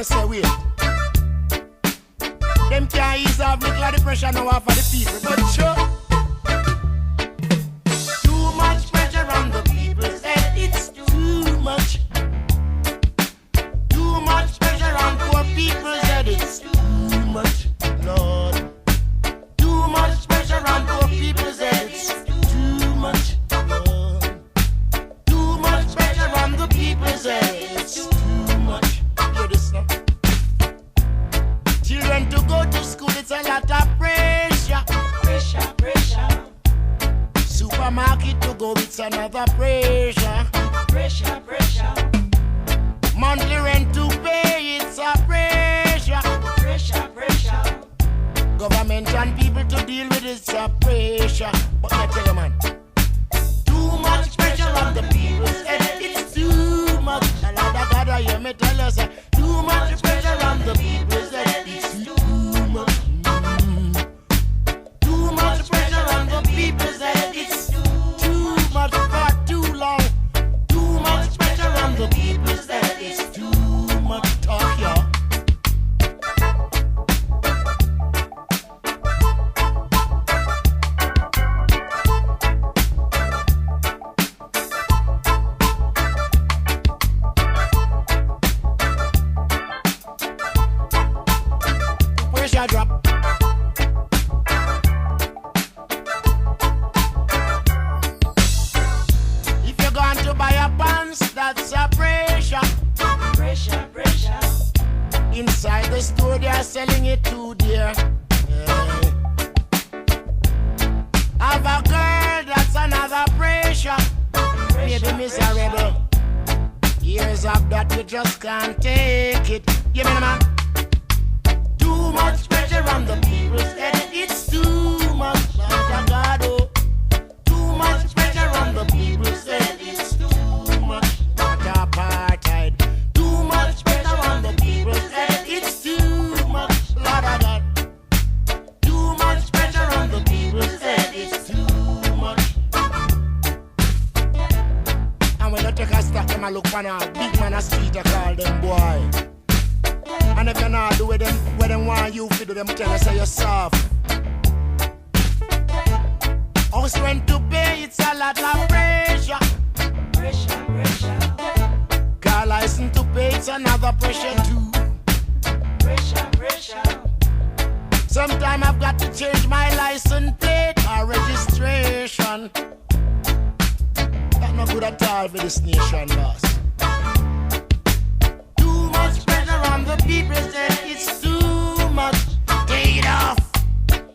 me say wait. Them can't ease off little of the pressure now off of the people. But sure, too much pressure on the people's head. It's too much. Too much pressure on poor people's head. It's too much, Lord. Too much pressure on poor people's head. It's too much, Lord. Too much pressure on the people's head. It's too much. Hear this now. Children to go to school, it's a lot of pressure. Pressure, pressure. Supermarket to go, it's another pressure. Pressure, pressure. Monthly rent to pay, it's a pressure. Pressure, pressure. Government and people to deal with, it's a pressure. But I tell you, man, too much pressure on the people's head. It's too much. A lot of God, I hear me tell you, say, too much pressure on the people's head. It's too much. Too much pressure on the people's head. It's too much for too long. Too much pressure on the people's head. It's too much talk, y'all. Pressure drop. If you're going to buy a pants, that's a pressure. Pressure, pressure. Inside the store, they are selling it too dear. Yeah. Have a girl, that's another pressure. Maybe miserable. Years of that you just can't take it. Give me the man. Too much pressure on the people's head. It's too much. God, oh. Too much pressure on the people's head. It's too much. Not apartheid. Too much pressure on the people's head. It's too much. Lord of God. Too much pressure on the people's head. It's too much. And when you take a stop, them a look for a big man a street, I call them boy. And if you not do with them, where them want you to do them, tell us say you're soft. House rent to pay, it's a lot of pressure. Pressure, pressure. Car license to pay, it's another pressure too. Pressure, pressure. Sometime I've got to change my license plate or registration. That's not good at all for this nation, boss. Too much pressure on the people's head. It's too much. Take it off.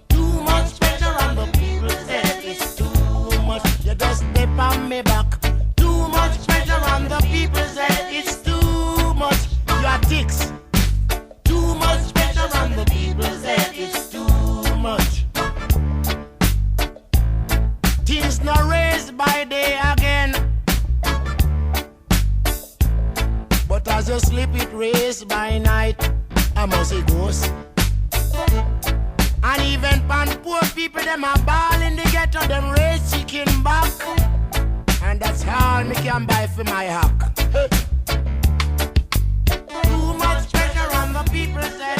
Too much pressure on the people's head. It's too much. You just step on me back. Too much pressure on the people's head. It's too much. You are dicks. Too much pressure on the people's head. It's too much. Things not raised by day again. But as you sleep, it raised by night. I must say ghost. And even pan poor people, them are ball in the ghetto, them raise chicken back. And that's all me can buy for my hack. Too much pressure on the people's head.